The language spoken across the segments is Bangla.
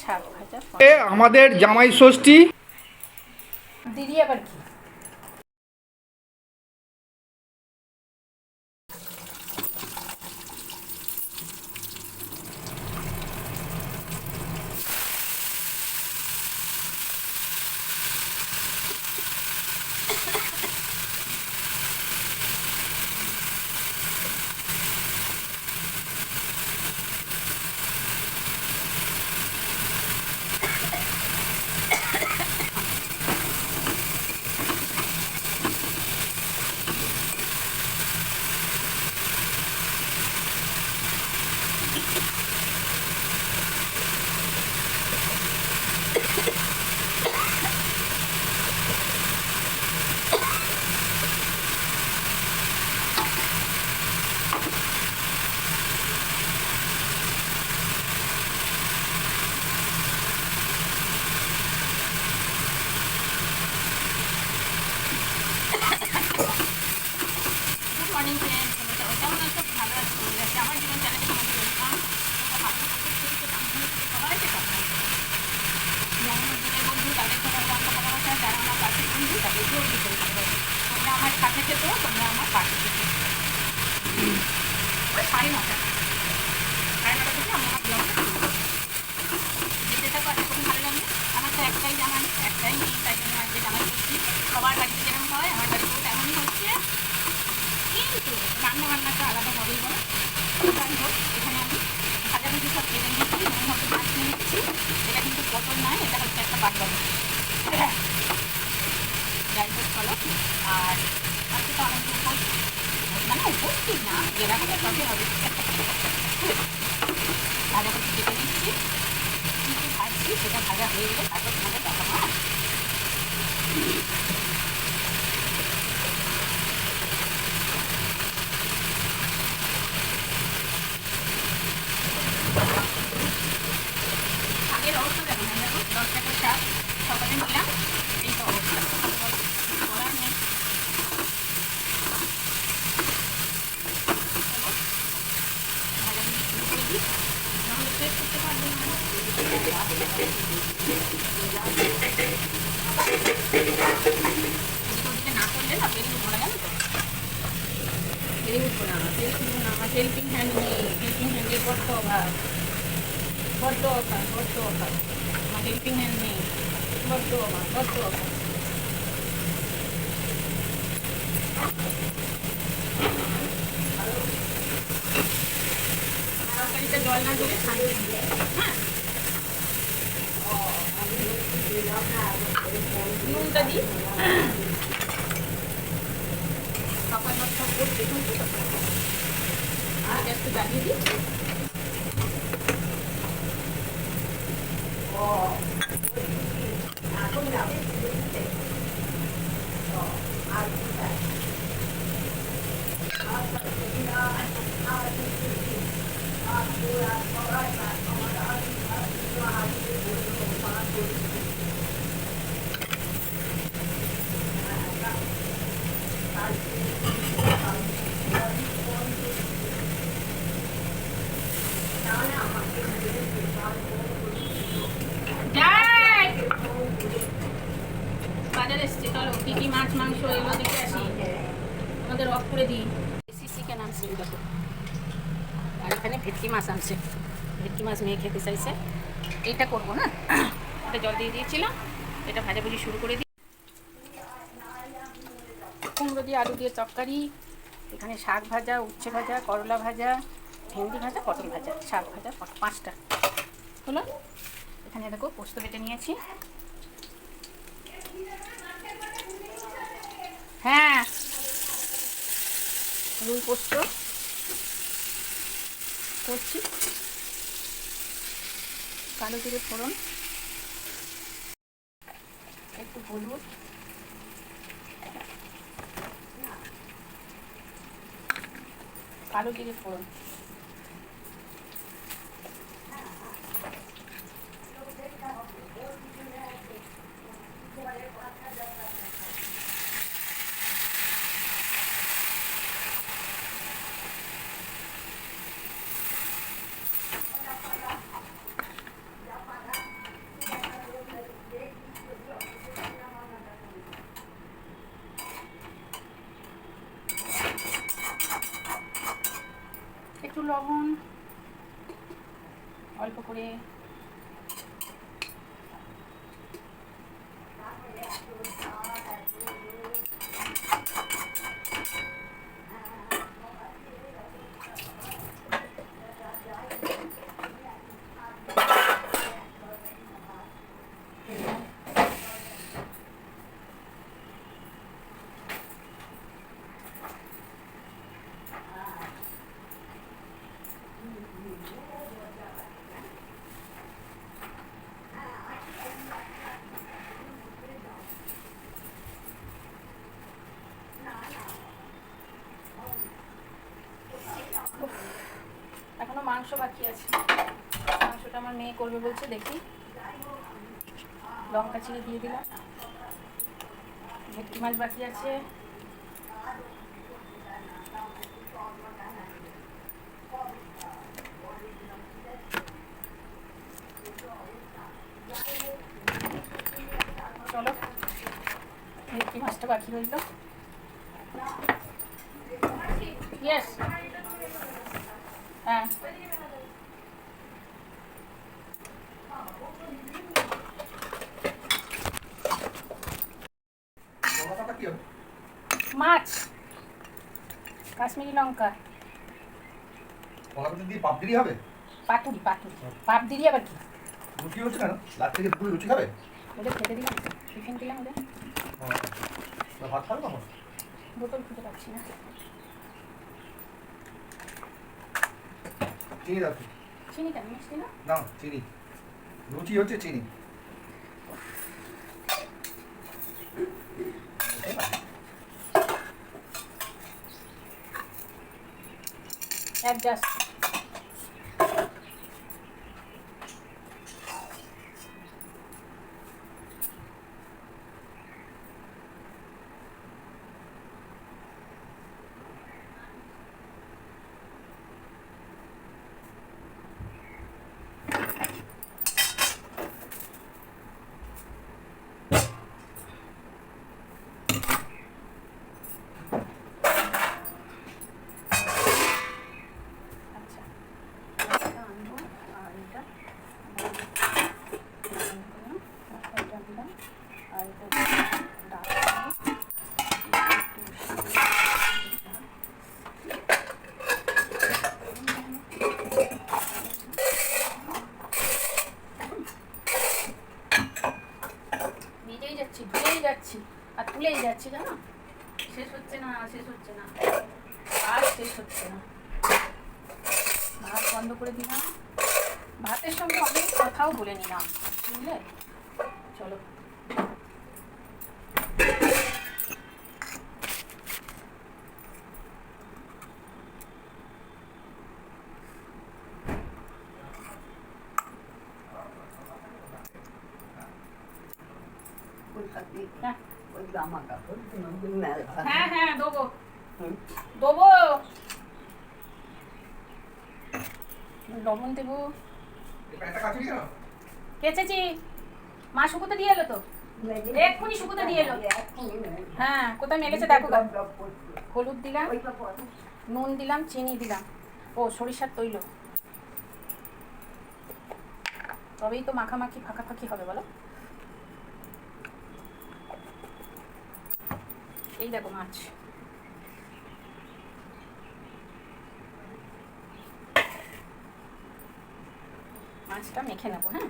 শাক ভাজা। আমাদের জামাই ষষ্ঠী। দিদি আবার কি? মর্নিং ফ্রেন্ডস, কেমন আছো? ভালো আছো? আমার জীবন চ্যানেলে তোমাকে ওয়েলকাম। সবাইকে সবাই যেমন দিনের বন্ধু তাদের সবার রান্না ভালোবাসা, যারা আমার পাশের বন্ধু তাদেরকেও দিতে হবে। তোমরা আমার সাথে খেতো, তোমরা আমার পাশে খেতো। 9:30 9:30 থেকে আমি আমার ব্লগটা শুরু করবো। যেতে থাকো, আশা করি ভালো লাগবে। আমার তো একটাই জামাই, একটাই মেয়ে, তাই জন্য আজকে জামাই করছি। সবার বাড়িতে যেরকম হয় আমার বাড়িতেও তেমনই হচ্ছে, কিন্তু রান্না বান্নাটা আলাদা হবেই বলো। যাই হোক, এখানে আমি ভাজাভুজি সব কেটে নিয়েছি, নুন হলুদ মাখিয়ে নিচ্ছি। এটা কিন্তু পটল নয়, এটা হচ্ছে একটা বাটবাবু। যাই হোক চলো। আর আজকে তো অনেক মানে উপস্থিত না, জেলা হলে তবে হবে। ভাজাভুজি কেটে নিচ্ছি, কী কী ভাজছি সেটা ভাজা হয়ে গেলে তারপর তোমাদের দেখাবো। আগের অবস্থা দেখো না, দেখো 10 টাকার শাক সকালে নিলাম, এই তো অবস্থা। বলার নেই। ভাজাভুজি শুরু করে দিই, নাহলে শেষ করতে পারবো না। ওদিকে না করলে না বেরিয়ে উঠবো না, জানো তো? বেরিয়ে উঠবো না, আমার হেল্পিং হ্যান্ড নেই। হেল্পিং হ্যান্ডের বড্ড অভাব, বড্ড অভাব, বড্ড অভাব। আমার হেল্পিং হ্যান্ড নেই, বড্ড অভাব, বড্ড অভাব। তরকারিতে জল না দিলে শান্তি নেই। হ্যাঁ, নুনটা দিই। সকাল সব করে দেখুন তো, গ্যাসটা জ্বালিয়ে দিই। বাজারে এসছে, চলো কি কি মাছ মাংস এগুলো দেখে আসি। আমাদের অফ করে দিই। চিকেন আনছে দেখো, আর এখানে ভেটকি মাছ আনছে। ভেটকি মাছ মেয়ে খেতে চাইছে, এইটা করবো না। এটা জল দিয়ে দিয়েছিলাম, এটা ভাজাভুজি শুরু করে দিই। কুমড়ো দিয়ে আলু দিয়ে তরকারি, এখানে শাক ভাজা, উচ্ছে ভাজা, করলা ভাজা, ভেন্ডি ভাজা, পটল ভাজা, শাক ভাজা, 5টা হলো। এখানে দেখো পোস্ত বেটে নিয়েছি। হ্যাঁ, রুই পোস্ত করছি, কালো জিরে ফোড়ন, একটু হলুদ, কালো জিরে ফোড়ন, অল্প করে। এখনো মাংস বাকি আছে, মাংসটা আমার মেয়ে করবে বলছে, দেখি। লঙ্কা চিনি দিয়ে দিলাম, ভেটকি মাছ বাকি আছে। চলো, ভেটকি মাছটা বাকি রইল। ইয়েস, হ্যাঁ। মাছ, কাশ্মীরি লঙ্কা, কলাপাতা দিয়ে পাপড়ি হবে? পাতুরি, পাতুরি। পাপড়ি আবার কি? রুটি হচ্ছে কেন? রাত থেকে দুপুরে রুটি খাবে? ওদের খেতে দিলাম, টিফিন দিলাম ওদের। ভাত খাবে কখন? বোতল খুঁজে পাচ্ছি না। চিনি দাও। চিনি কেন, মিষ্টি না? না, চিনি। রুটি হচ্ছে চিনি। অ্যাডজাস্ট। ভুলেই যাচ্ছি আর তুলেই যাচ্ছি, জানো? শেষ হচ্ছে না, শেষ হচ্ছে না, আর শেষ হচ্ছে না। ভাত বন্ধ করে দিলাম, ভাতের সঙ্গে অনেক কথাও বলে নিলাম, বুঝলে? চলো, হ্যাঁ হ্যাঁ দেবো, দেবো। লবণ দেবো, কেচেছি। মা শুকোতে দিয়ে এলো তো, এক্ষুনি শুকোতে দিয়ে এলো। হ্যাঁ, কোথায় মেলেছে দেখো। হলুদ দিলাম, নুন দিলাম, চিনি দিলাম, ও সরিষার তৈল। তবেই তো মাখামাখি ফাঁকাফাঁকি হবে, বলো? এই দেখো মাছ, মাছটা মেখে নেবো। হ্যাঁ,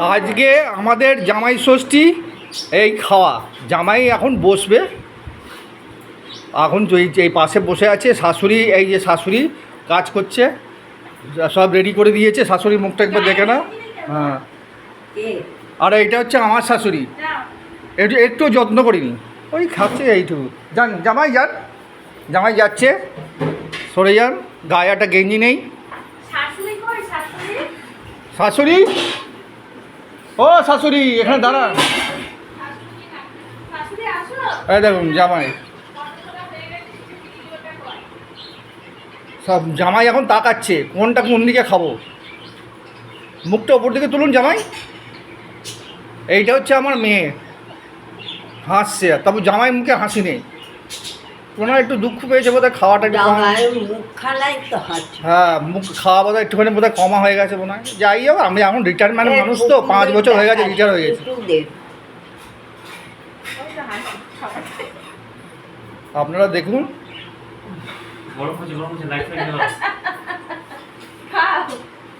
আজকে আমাদের জামাই ষষ্ঠী, এই খাওয়া জামাই এখন বসবে, এখন এই পাশে বসে আছে শাশুড়ি, এই যে শাশুড়ি কাজ করছে, সব রেডি করে দিয়েছে। শাশুড়ির মুখটা একবার দেখে না। হ্যাঁ, আর এইটা হচ্ছে আমার শাশুড়ি, একটু একটু যত্ন করিনি, ওই খাচ্ছে এইটুকু। যান জামাই যান, জামাই যাচ্ছে, সরে যান, গায়ে একটা গেঞ্জি নেই। শাশুড়ি, ও শাশুড়ি এখানে দাঁড়ান। এই দেখুন জামাই, সব জামাই এখন তাকাচ্ছে কোনটা কোন দিকে খাবো। মুখটা ওপর দিকে তুলুন জামাই। এইটা হচ্ছে আমার মেয়ে, হাসছে, তারপর জামাই মুখে হাসি নেই, ওনার একটু দুঃখ পেয়েছে বোধহয়, খাওয়াটা একটু হ্যাঁ, মুখ খাওয়া বোধহয় একটুখানি বোধহয় কমা হয়ে গেছে মনে হয়। যাই হোক, আমি এখন রিটায়ারমেন্ট মানুষ তো, 5 বছর হয়ে গেছে রিটায়ার হয়ে গেছে। আপনারা দেখুন,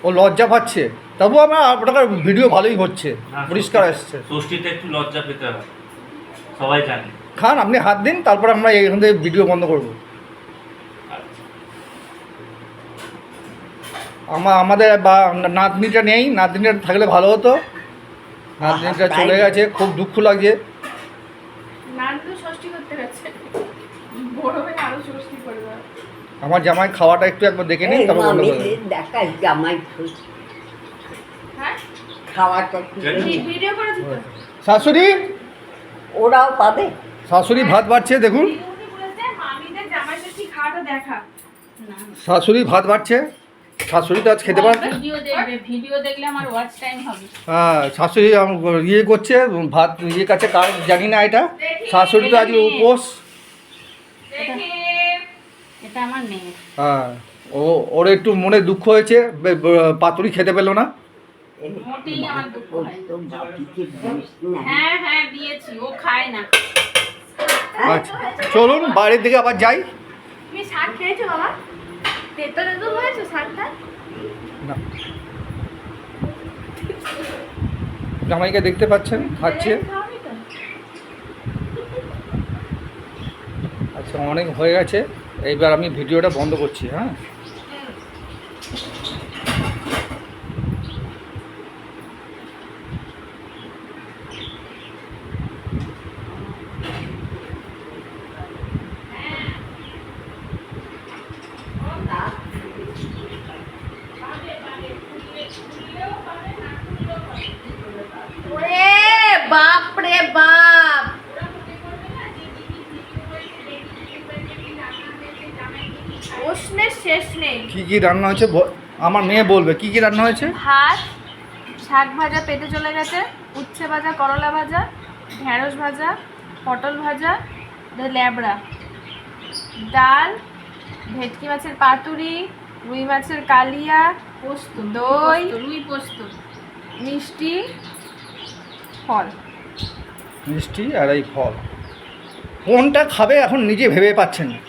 ও লজ্জা পাচ্ছে, তবু আপনার ভিডিও ভালোই হচ্ছে, পরিষ্কার আসছে। ষষ্ঠীতে একটু লজ্জা পেতে হবে, সবাই জানে। খান, আপনি হাত দিন, তারপর আমরা এখান থেকে ভিডিও বন্ধ করব। আমাদের বা নাতনিটা নেই, নাতনিটা থাকলে ভালো হতো, নাতনিটা চলে গেছে, খুব দুঃখ লাগছে। আমার জামাই খাওয়াটা একটু একবার দেখে নিন, তারপর বন্ধ করে দেব। দেখাই জামাই খাওয়াটা শাশুড়ি, ওরাও পাবে। শাশুড়ি ভাত বাড়ছে দেখুন, শাশুড়ি ভাত বাড়ছে, শাশুড়ি তো আজ খেতে পারবে। ভিডিও দেখলে আমার ওয়াচ টাইম হবে। হ্যাঁ, শাশুড়ি ইয়ে করছে ভাত, ইয়ে কাছে কার জানি না, এটা শাশুড়ি তো আজকে উপোস। এটা আমার মেয়ে। হ্যাঁ, ওর একটু মনে দুঃখ হয়েছে, পাতুরি খেতে পেলো না। মোটেই আমার দুঃখ হয়। হ্যাঁ হ্যাঁ দিয়েছি, ও খায় না। আচ্ছা চলুন বাড়ির দিকে আবার যাই। তুমি শাক খেয়েছো বাবা? তেতো তেতো হয়েছে শাকটা? না, জামাইকে দেখতে পাচ্ছেন খাচ্ছে। আচ্ছা, অনেক হয়ে গেছে, এইবার আমি ভিডিওটা বন্ধ করছি। হ্যাঁ, ওরে বাপ রে বাপ, প্রশ্নের শেষ নেই। কি কি রান্না হয়েছে আমার মেয়ে বলবে, কি কি রান্না হয়েছে। ভাত, শাক ভাজা পেটে চলে গেছে, উচ্ছে ভাজা, করলা ভাজা, ঢেঁড়স ভাজা, পটল ভাজা, ল্যাবড়া, ডাল, ভেটকি মাছের পাতুরি, রুই মাছের কালিয়া, পোস্ত, দই, রুই পোস্ত, মিষ্টি, ফল। মিষ্টি আর এই ফল, কোনটা খাবে এখন নিজে ভেবে পাচ্ছেন না।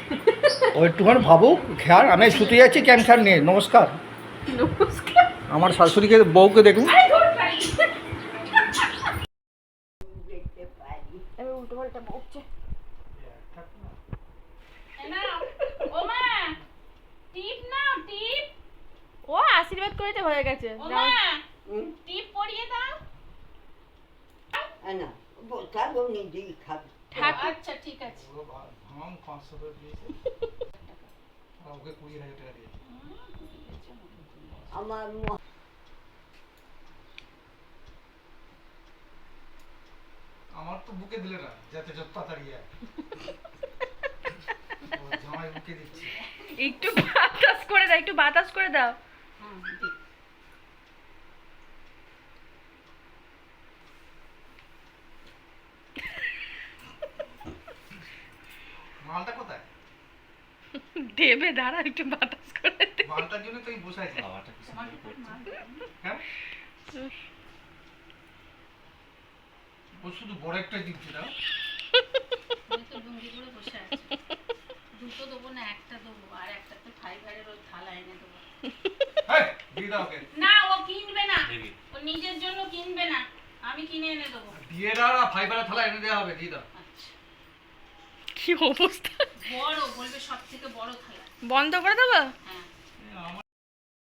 ও একটুখানি ভাবুক, খেয়াল। আমি শুতে যাচ্ছি, ক্যান্সার নিয়ে। নমস্কার। আমার শাশুড়িকে, বউকে দেখুন। এবার উল্টো পাল্টা বকছে। ও মা টিপ নাও, টিপ। ও আশীর্বাদ করেছে, হয়ে গেছে। ও মা টিপ পরিয়ে দাও। না বসাবো, নিজেই খাবে। আচ্ছা ঠিক আছে। আমার আমার তো বুকে দিলে না, যাতে যত তাড়াতাড়ি জামাই বুকে দিচ্ছি। একটু বাতাস করে দাও, একটু বাতাস করে দাও। মালটা কোথায়? দেবে, দাঁড়া একটু বাতাস করে দে। মালটার জন্য তো বসে আছি। হ্যাঁ, ও শুধু বড় একটা দিচ্ছি না। আমি তো লুঙ্গি পরে বসে আছি। দুটো দেবো না, একটা দেবো, আর একটা তো ফাইবারের ওই থালা এনে দেবো। হ্যাঁ, দিয়ে দাও ওকে। না ও কিনবে না, ও নিজের জন্য কিনবে না, আমি কিনে এনে দেবো। দিয়ে দাও না, ফাইবারের থালা এনে দেওয়া হবে, দিয়ে দাও। আচ্ছা, কি অবস্থা! বড় বলবে, সব থেকে বড় থালা। বন্ধ করে দেবো? হ্যাঁ।